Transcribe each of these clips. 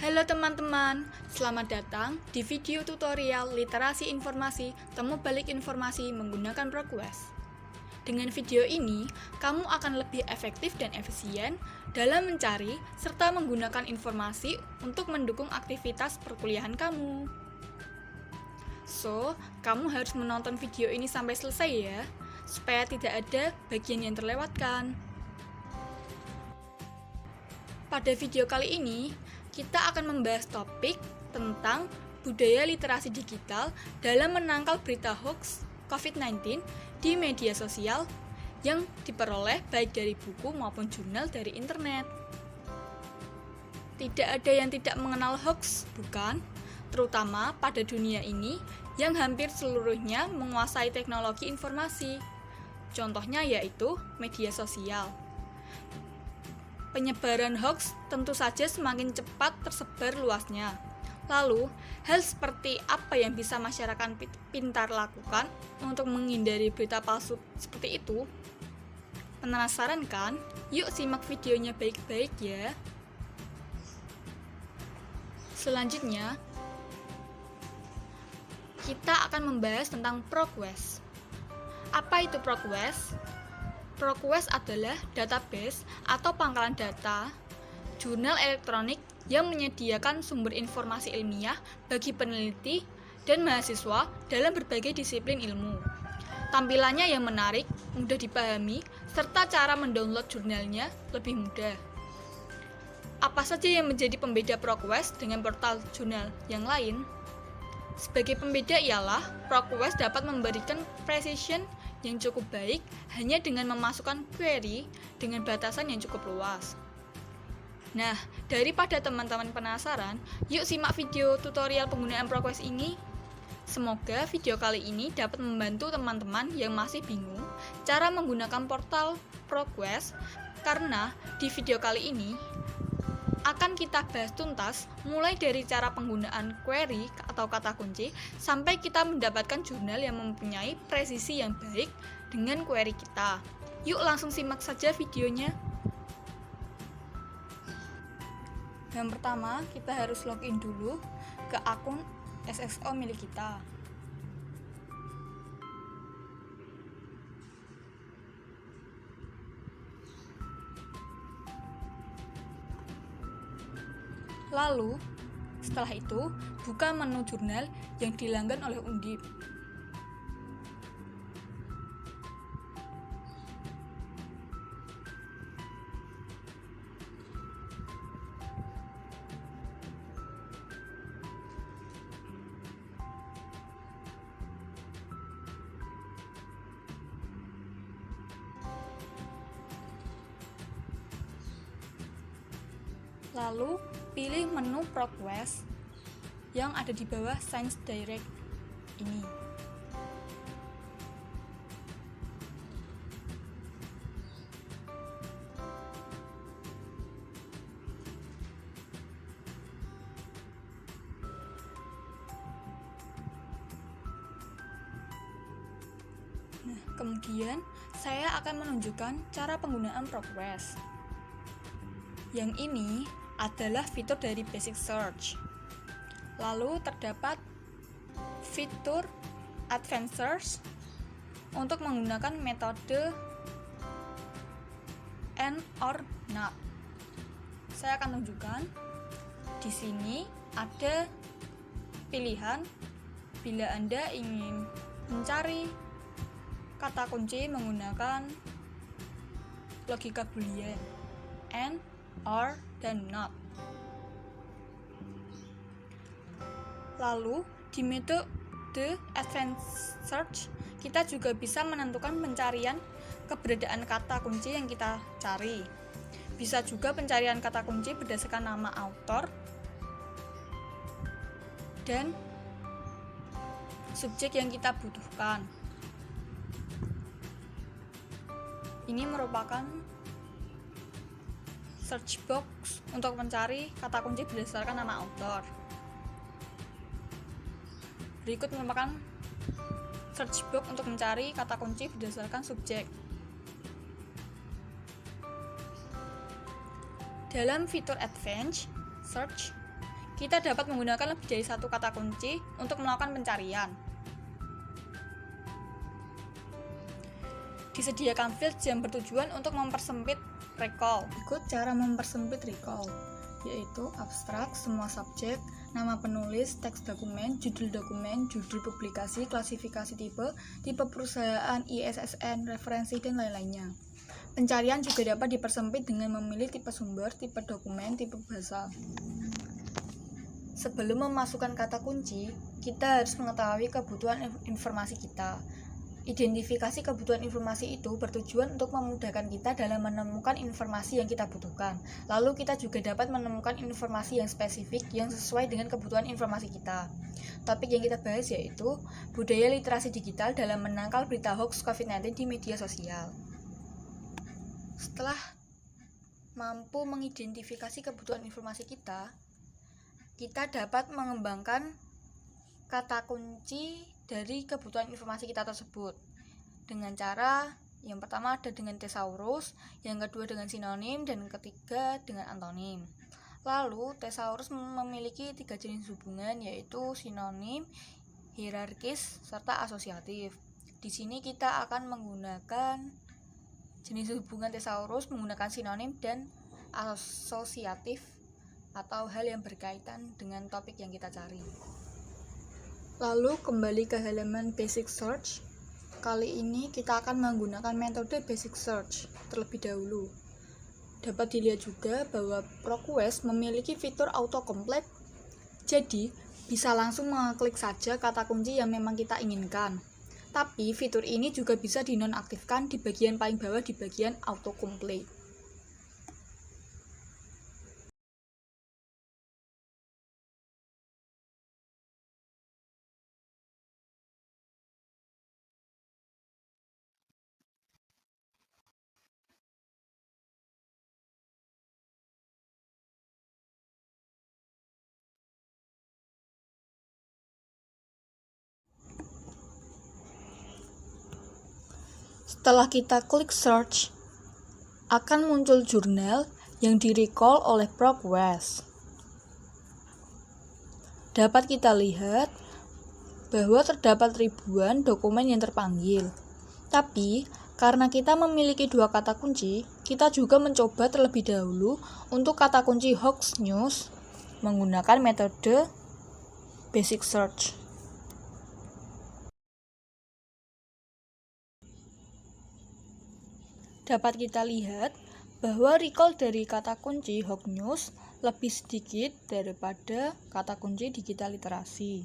Halo teman-teman, selamat datang di video tutorial literasi informasi temu balik informasi menggunakan ProQuest. Dengan video ini, kamu akan lebih efektif dan efisien dalam mencari serta menggunakan informasi untuk mendukung aktivitas perkuliahan kamu. So, kamu harus menonton video ini sampai selesai ya, supaya tidak ada bagian yang terlewatkan. Pada video kali ini, kita akan membahas topik tentang budaya literasi digital dalam menangkal berita hoax COVID-19 di media sosial yang diperoleh baik dari buku maupun jurnal dari internet. Tidak ada yang tidak mengenal hoax, bukan? Terutama pada dunia ini yang hampir seluruhnya menguasai teknologi informasi. Contohnya yaitu media sosial. Penyebaran hoax tentu saja semakin cepat tersebar luasnya. Lalu, hal seperti apa yang bisa masyarakat pintar lakukan untuk menghindari berita palsu seperti itu? Penasaran kan? Yuk simak videonya baik-baik ya. Selanjutnya, kita akan membahas tentang ProQuest. Apa itu ProQuest? ProQuest adalah database atau pangkalan data jurnal elektronik yang menyediakan sumber informasi ilmiah bagi peneliti dan mahasiswa dalam berbagai disiplin ilmu. Tampilannya yang menarik, mudah dipahami, serta cara mendownload jurnalnya lebih mudah. Apa saja yang menjadi pembeda ProQuest dengan portal jurnal yang lain? Sebagai pembeda ialah ProQuest dapat memberikan precision yang cukup baik hanya dengan memasukkan query dengan batasan yang cukup luas. Nah, daripada teman-teman penasaran, yuk simak video tutorial penggunaan ProQuest ini. Semoga video kali ini dapat membantu teman-teman yang masih bingung cara menggunakan portal ProQuest, karena di video kali ini akan kita bahas tuntas mulai dari cara penggunaan query atau kata kunci sampai kita mendapatkan jurnal yang mempunyai presisi yang baik dengan query kita. Yuk langsung simak saja videonya. Yang pertama, kita harus login dulu ke akun SSO milik kita. Lalu, setelah itu, buka menu jurnal yang dilanggan oleh Undip. Lalu, pilih menu ProQuest yang ada di bawah Science Direct ini. Nah, kemudian saya akan menunjukkan cara penggunaan ProQuest. Yang ini adalah fitur dari Basic Search. Lalu terdapat fitur Advanced Search untuk menggunakan metode and or not. Saya akan tunjukkan. Di sini ada pilihan bila Anda ingin mencari kata kunci menggunakan logika boolean and, or, dan not. Lalu di metode Advanced Search kita juga bisa menentukan pencarian keberadaan kata kunci yang kita cari. Bisa juga pencarian kata kunci berdasarkan nama author dan subjek yang kita butuhkan. Ini merupakan search box untuk mencari kata kunci berdasarkan nama author. Berikut merupakan search box untuk mencari kata kunci berdasarkan subjek. Dalam fitur Advanced Search, Kita dapat menggunakan lebih dari satu kata kunci untuk melakukan pencarian. Disediakan fields yang bertujuan untuk mempersempit recall. Ikut cara mempersempit recall, yaitu abstrak, semua subjek, nama penulis, teks dokumen, judul publikasi, klasifikasi tipe, tipe perusahaan, ISSN, referensi, dan lain-lainnya. Pencarian juga dapat dipersempit dengan memilih tipe sumber, tipe dokumen, tipe bahasa. Sebelum memasukkan kata kunci, kita harus mengetahui kebutuhan informasi kita. Identifikasi kebutuhan informasi itu bertujuan untuk memudahkan kita dalam menemukan informasi yang kita butuhkan. Lalu kita juga dapat menemukan informasi yang spesifik yang sesuai dengan kebutuhan informasi kita. Topik yang kita bahas yaitu budaya literasi digital dalam menangkal berita hoax COVID-19 di media sosial. Setelah mampu mengidentifikasi kebutuhan informasi kita dapat mengembangkan kata kunci dari kebutuhan informasi kita tersebut dengan cara yang pertama ada dengan thesaurus, yang kedua dengan sinonim, dan ketiga dengan antonim. Lalu thesaurus memiliki 3 jenis hubungan, yaitu sinonim, hierarkis, serta asosiatif. Di sini kita akan menggunakan jenis hubungan thesaurus menggunakan sinonim dan asosiatif atau hal yang berkaitan dengan topik yang kita cari. Lalu kembali ke halaman basic search. Kali ini kita akan menggunakan metode basic search terlebih dahulu. Dapat dilihat juga bahwa ProQuest memiliki fitur autocomplete. Jadi, bisa langsung mengklik saja kata kunci yang memang kita inginkan. Tapi fitur ini juga bisa dinonaktifkan di bagian paling bawah di bagian autocomplete. Setelah kita klik search, akan muncul jurnal yang di-recall oleh ProQuest. Dapat kita lihat bahwa terdapat ribuan dokumen yang terpanggil. Tapi, karena kita memiliki 2 kata kunci, kita juga mencoba terlebih dahulu untuk kata kunci hoax news menggunakan metode basic search. Dapat kita lihat bahwa recall dari kata kunci hoax news lebih sedikit daripada kata kunci digital literasi.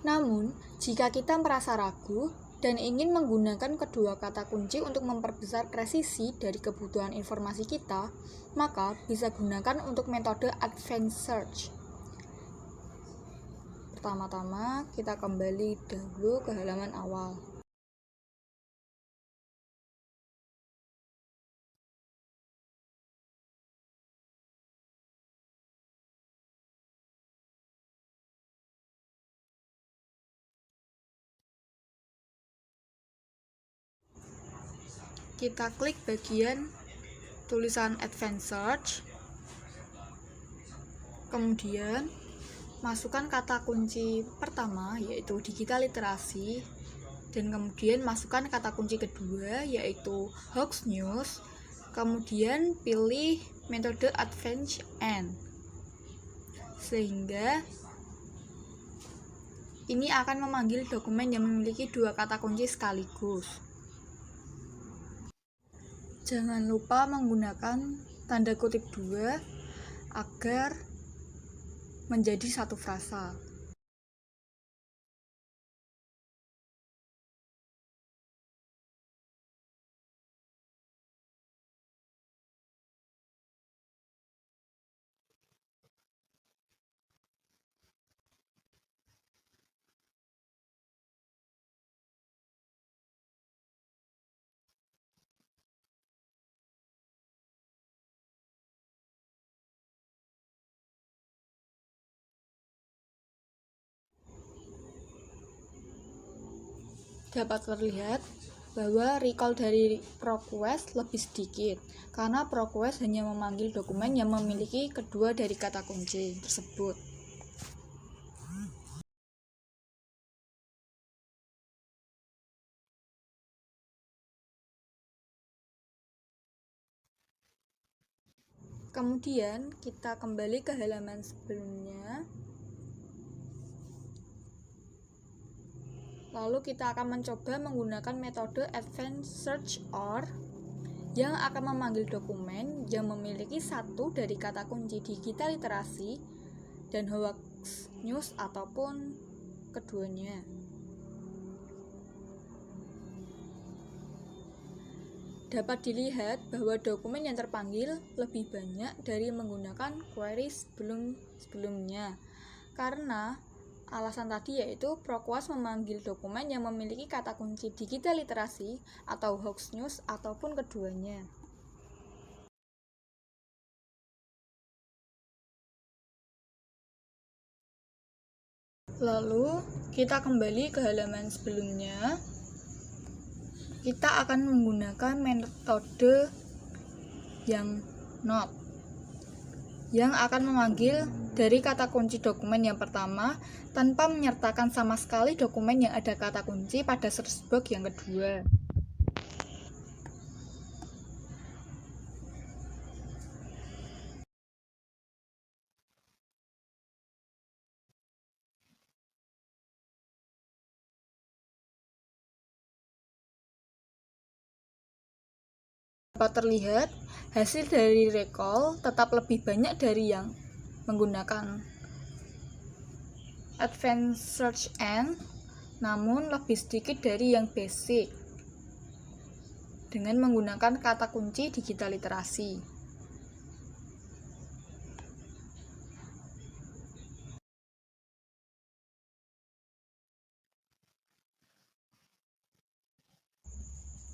Namun, jika kita merasa ragu dan ingin menggunakan kedua kata kunci untuk memperbesar presisi dari kebutuhan informasi kita, maka bisa gunakan untuk metode advanced search. Pertama-tama, kita kembali dahulu ke halaman awal. Kita klik bagian tulisan Advanced Search, kemudian masukkan kata kunci pertama yaitu digital literasi, dan kemudian masukkan kata kunci kedua yaitu hoax news, kemudian pilih metode Advanced and, sehingga ini akan memanggil dokumen yang memiliki 2 kata kunci sekaligus. Jangan lupa menggunakan tanda kutip 2 agar menjadi satu frasa. Dapat terlihat bahwa recall dari ProQuest lebih sedikit, karena ProQuest hanya memanggil dokumen yang memiliki kedua dari kata kunci tersebut. Kemudian kita kembali ke halaman sebelumnya. Lalu kita akan mencoba menggunakan metode Advanced Search OR yang akan memanggil dokumen yang memiliki satu dari kata kunci digital literasi dan hoax news ataupun keduanya. Dapat dilihat bahwa dokumen yang terpanggil lebih banyak dari menggunakan query sebelumnya. Karena alasan tadi yaitu ProQuest memanggil dokumen yang memiliki kata kunci digital literasi atau hoax news ataupun keduanya. Lalu kita kembali ke halaman sebelumnya. Kita akan menggunakan metode yang not yang akan memanggil dari kata kunci dokumen yang pertama tanpa menyertakan sama sekali dokumen yang ada kata kunci pada search box yang kedua. Dapat terlihat, hasil dari recall tetap lebih banyak dari yang menggunakan Advanced Search N, namun lebih sedikit dari yang basic dengan menggunakan kata kunci digital literasi.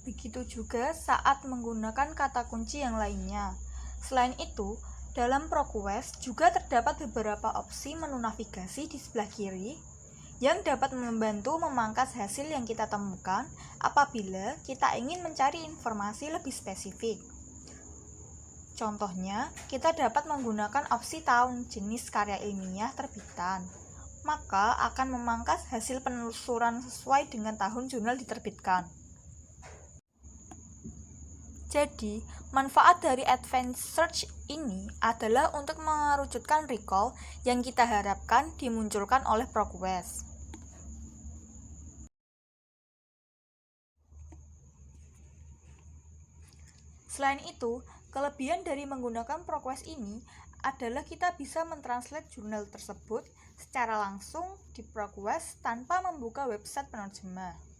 Begitu juga saat menggunakan kata kunci yang lainnya. Selain itu, dalam ProQuest juga terdapat beberapa opsi menu navigasi di sebelah kiri yang dapat membantu memangkas hasil yang kita temukan apabila kita ingin mencari informasi lebih spesifik. Contohnya, kita dapat menggunakan opsi tahun jenis karya ilmiah terbitan, maka akan memangkas hasil penelusuran sesuai dengan tahun jurnal diterbitkan. Jadi, manfaat dari Advanced Search ini adalah untuk mengerucutkan recall yang kita harapkan dimunculkan oleh ProQuest. Selain itu, kelebihan dari menggunakan ProQuest ini adalah kita bisa mentranslate jurnal tersebut secara langsung di ProQuest tanpa membuka website penerjemah.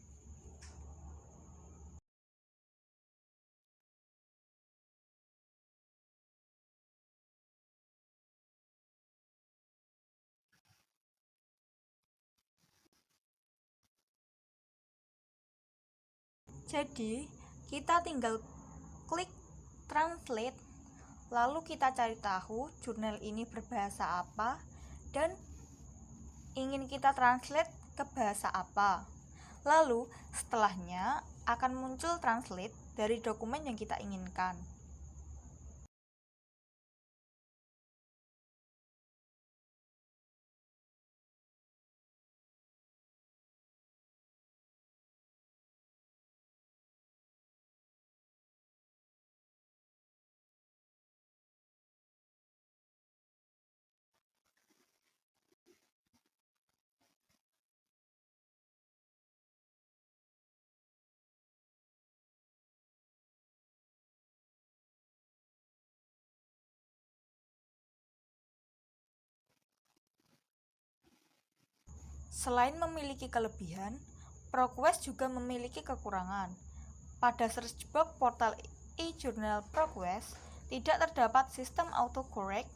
Jadi, kita tinggal klik translate, lalu kita cari tahu jurnal ini berbahasa apa dan ingin kita translate ke bahasa apa. Lalu, setelahnya akan muncul translate dari dokumen yang kita inginkan. Selain memiliki kelebihan, ProQuest juga memiliki kekurangan. Pada search box portal e-jurnal ProQuest, tidak terdapat sistem autocorrect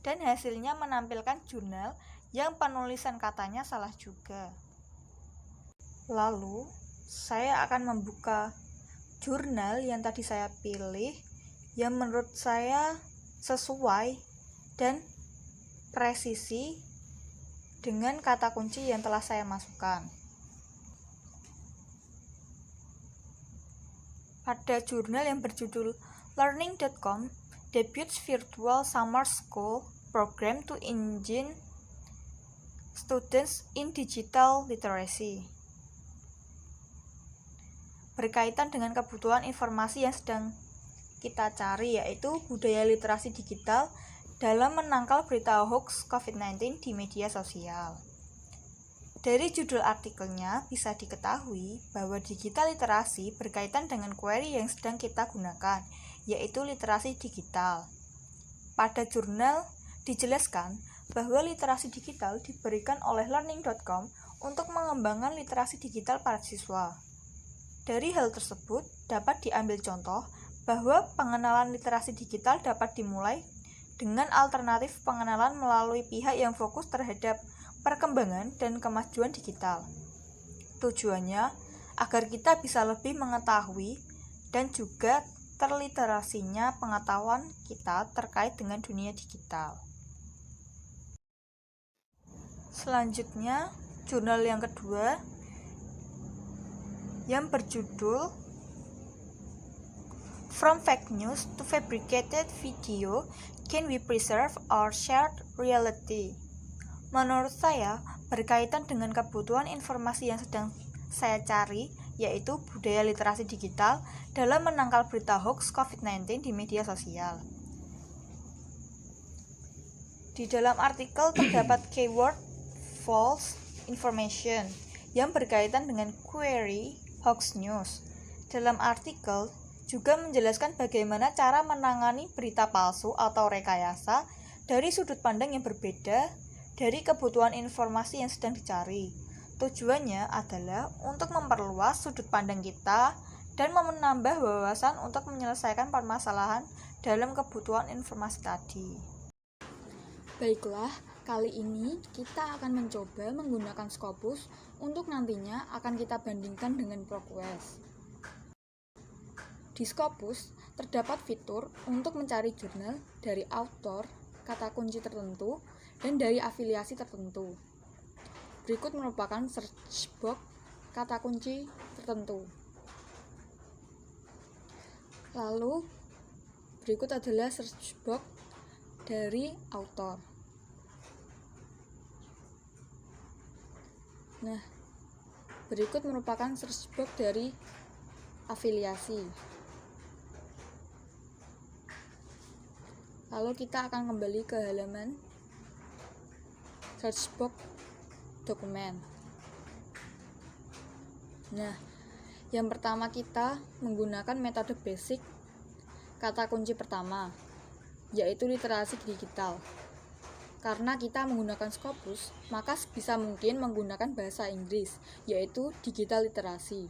dan hasilnya menampilkan jurnal yang penulisan katanya salah juga. Lalu, saya akan membuka jurnal yang tadi saya pilih yang menurut saya sesuai dan presisi dengan kata kunci yang telah saya masukkan. pada jurnal yang berjudul Learning.com debuts Virtual Summer School Program to Engage Students in Digital Literacy. Berkaitan dengan kebutuhan informasi yang sedang kita cari, yaitu budaya literasi digital dalam menangkal berita hoax COVID-19 di media sosial. Dari judul artikelnya bisa diketahui bahwa digital literasi berkaitan dengan query yang sedang kita gunakan, yaitu literasi digital. Pada jurnal dijelaskan bahwa literasi digital diberikan oleh Learning.com untuk mengembangkan literasi digital para siswa. Dari hal tersebut dapat diambil contoh bahwa pengenalan literasi digital dapat dimulai dengan alternatif pengenalan melalui pihak yang fokus terhadap perkembangan dan kemajuan digital. Tujuannya agar kita bisa lebih mengetahui dan juga terliterasinya pengetahuan kita terkait dengan dunia digital. Selanjutnya, jurnal yang kedua yang berjudul From Fake News to Fabricated Video, Can We Preserve Our Shared Reality? Menurut saya, berkaitan dengan kebutuhan informasi yang sedang saya cari, yaitu budaya literasi digital dalam menangkal berita hoax COVID-19 di media sosial. Di dalam artikel terdapat keyword false information yang berkaitan dengan query hoax news. Dalam artikel juga menjelaskan bagaimana cara menangani berita palsu atau rekayasa dari sudut pandang yang berbeda dari kebutuhan informasi yang sedang dicari. Tujuannya adalah untuk memperluas sudut pandang kita dan menambah wawasan untuk menyelesaikan permasalahan dalam kebutuhan informasi tadi. Baiklah, kali ini kita akan mencoba menggunakan Scopus untuk nantinya akan kita bandingkan dengan ProgWes. Di Scopus terdapat fitur untuk mencari jurnal dari author, kata kunci tertentu, dan dari afiliasi tertentu. Berikut merupakan search box kata kunci tertentu. Lalu berikut adalah search box dari author. Nah, berikut merupakan search box dari afiliasi. Lalu kita akan kembali ke halaman search box dokumen. Nah, yang pertama kita menggunakan metode basic kata kunci pertama, yaitu literasi digital. Karena kita menggunakan Scopus, maka bisa mungkin menggunakan bahasa Inggris, yaitu digital literasi.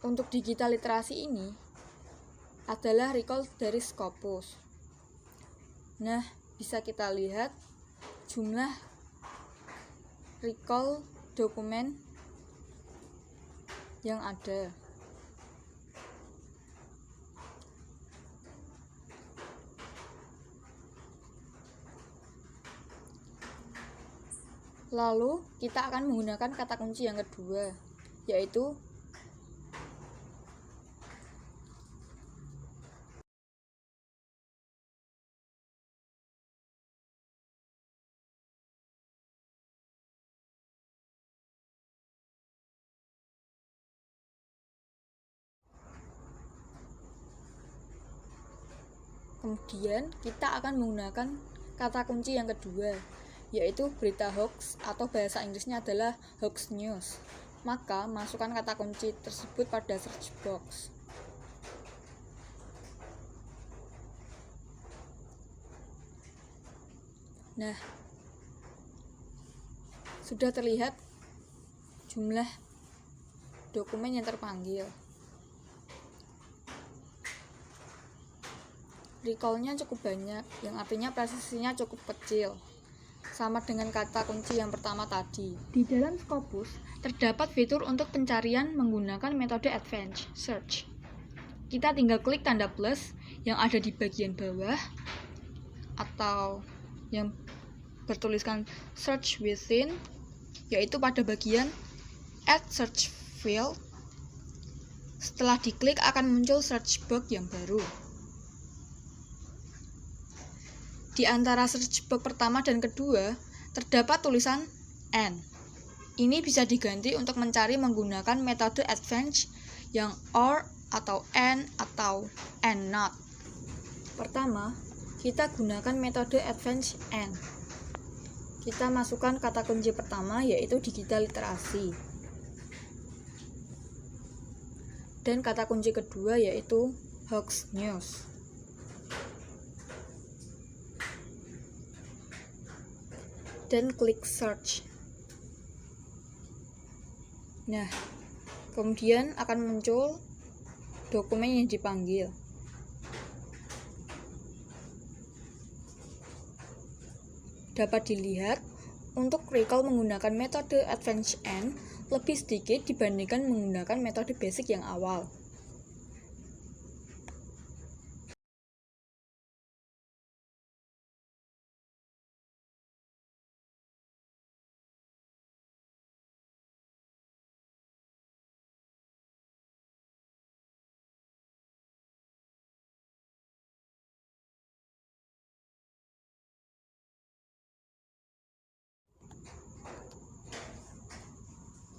Untuk digital literasi ini adalah recall dari Scopus. Nah, bisa kita lihat jumlah recall dokumen yang ada. Lalu kita akan menggunakan kata kunci yang kedua, yaitu kemudian kita akan menggunakan kata kunci yang kedua, yaitu berita hoax atau bahasa Inggrisnya adalah hoax news. Maka masukkan kata kunci tersebut pada search box. Nah, sudah terlihat jumlah dokumen yang terpanggil. Recall-nya cukup banyak, yang artinya presisinya cukup kecil, sama dengan kata kunci yang pertama tadi. Di dalam Scopus terdapat fitur untuk pencarian menggunakan metode Advanced Search. Kita tinggal klik tanda plus yang ada di bagian bawah atau yang bertuliskan Search Within, yaitu pada bagian Add Search Field Setelah diklik akan muncul search box yang baru. Di antara search box pertama dan kedua, terdapat tulisan N. Ini bisa diganti untuk mencari menggunakan metode advanced yang OR atau AND atau AND not. Pertama, kita gunakan metode advanced AND. Kita masukkan kata kunci pertama yaitu digital literasi. Dan kata kunci kedua yaitu hoax news. Dan klik search. Nah, kemudian akan muncul dokumen yang dipanggil. Dapat dilihat, untuk recall menggunakan metode advanced AND lebih sedikit dibandingkan menggunakan metode basic yang awal.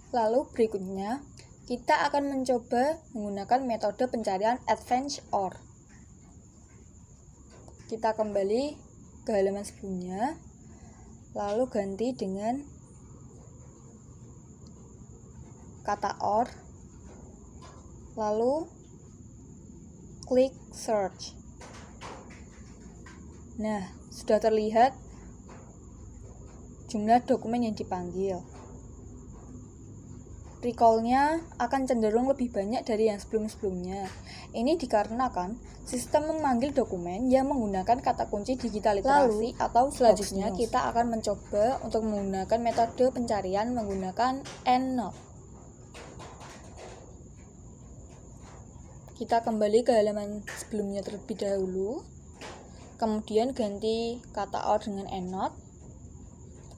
Lalu berikutnya, kita akan mencoba menggunakan metode pencarian advanced OR. Kita kembali ke halaman sebelumnya, lalu ganti dengan kata OR, lalu klik search. Nah, sudah terlihat jumlah dokumen yang dipanggil. Recall-nya akan cenderung lebih banyak dari yang sebelum-sebelumnya. Ini dikarenakan sistem memanggil dokumen yang menggunakan kata kunci digital literasi atau selanjutnya kita akan mencoba untuk menggunakan metode pencarian menggunakan EndNote. Kita kembali ke halaman sebelumnya terlebih dahulu, kemudian ganti kata OR dengan EndNote,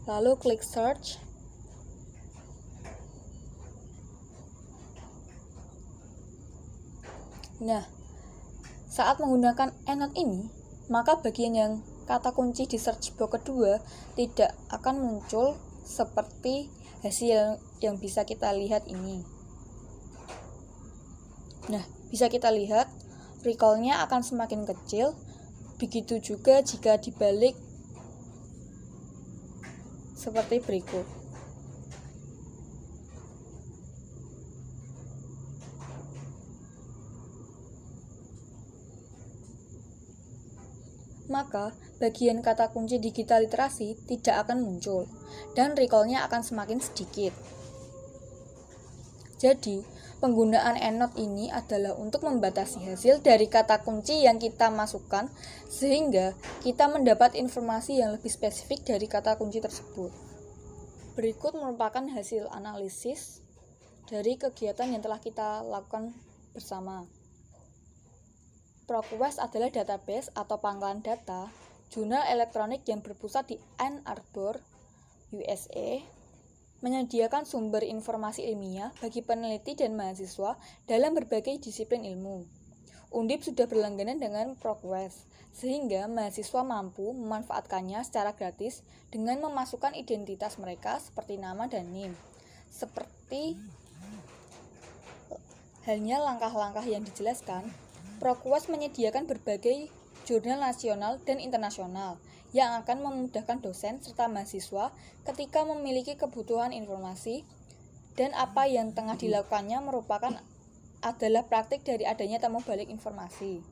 lalu klik search. Nah, saat menggunakan EndNote ini, maka bagian yang kata kunci di search box kedua tidak akan muncul seperti hasil yang bisa kita lihat ini. Nah, bisa kita lihat recall-nya akan semakin kecil, begitu juga jika dibalik seperti berikut. Maka bagian kata kunci digital literasi tidak akan muncul dan recall-nya akan semakin sedikit. Jadi, penggunaan EndNote ini adalah untuk membatasi hasil dari kata kunci yang kita masukkan sehingga kita mendapat informasi yang lebih spesifik dari kata kunci tersebut. Berikut merupakan hasil analisis dari kegiatan yang telah kita lakukan bersama. ProQuest adalah database atau pangkalan data jurnal elektronik yang berpusat di Ann Arbor, USA, menyediakan sumber informasi ilmiah bagi peneliti dan mahasiswa dalam berbagai disiplin ilmu. Undip sudah berlangganan dengan ProQuest, sehingga mahasiswa mampu memanfaatkannya secara gratis dengan memasukkan identitas mereka seperti nama dan NIM. Seperti halnya langkah-langkah yang dijelaskan, ProQuest menyediakan berbagai jurnal nasional dan internasional yang akan memudahkan dosen serta mahasiswa ketika memiliki kebutuhan informasi, dan apa yang tengah dilakukannya merupakan adalah praktik dari adanya temu balik informasi.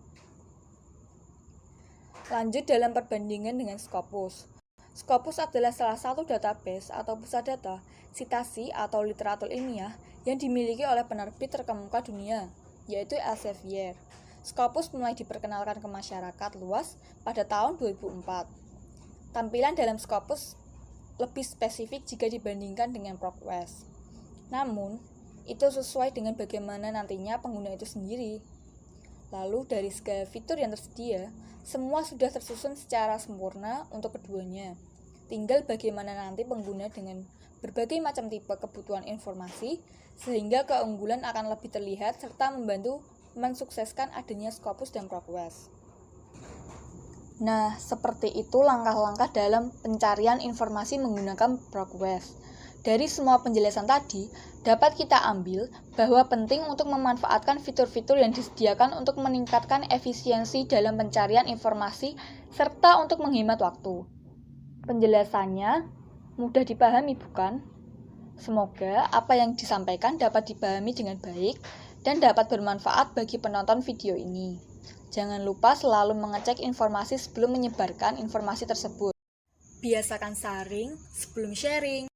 Lanjut dalam perbandingan dengan Scopus. Scopus adalah salah satu database atau pusat data, sitasi atau literatur ilmiah yang dimiliki oleh penerbit terkemuka dunia, yaitu Elsevier. Scopus mulai diperkenalkan ke masyarakat luas pada tahun 2004. Tampilan dalam Scopus lebih spesifik jika dibandingkan dengan ProQuest. Namun, itu sesuai dengan bagaimana nantinya pengguna itu sendiri. Lalu dari segala fitur yang tersedia, semua sudah tersusun secara sempurna untuk keduanya. tinggal bagaimana nanti pengguna dengan berbagai macam tipe kebutuhan informasi, sehingga keunggulan akan lebih terlihat serta membantu mensukseskan adanya Scopus dan ProQuest. Nah, seperti itu langkah-langkah dalam pencarian informasi menggunakan ProQuest. Dari semua penjelasan tadi, dapat kita ambil bahwa penting untuk memanfaatkan fitur-fitur yang disediakan untuk meningkatkan efisiensi dalam pencarian informasi serta untuk menghemat waktu. Penjelasannya mudah dipahami, bukan? Semoga apa yang disampaikan dapat dipahami dengan baik dan dapat bermanfaat bagi penonton video ini. Jangan lupa selalu mengecek informasi sebelum menyebarkan informasi tersebut. Biasakan saring sebelum sharing.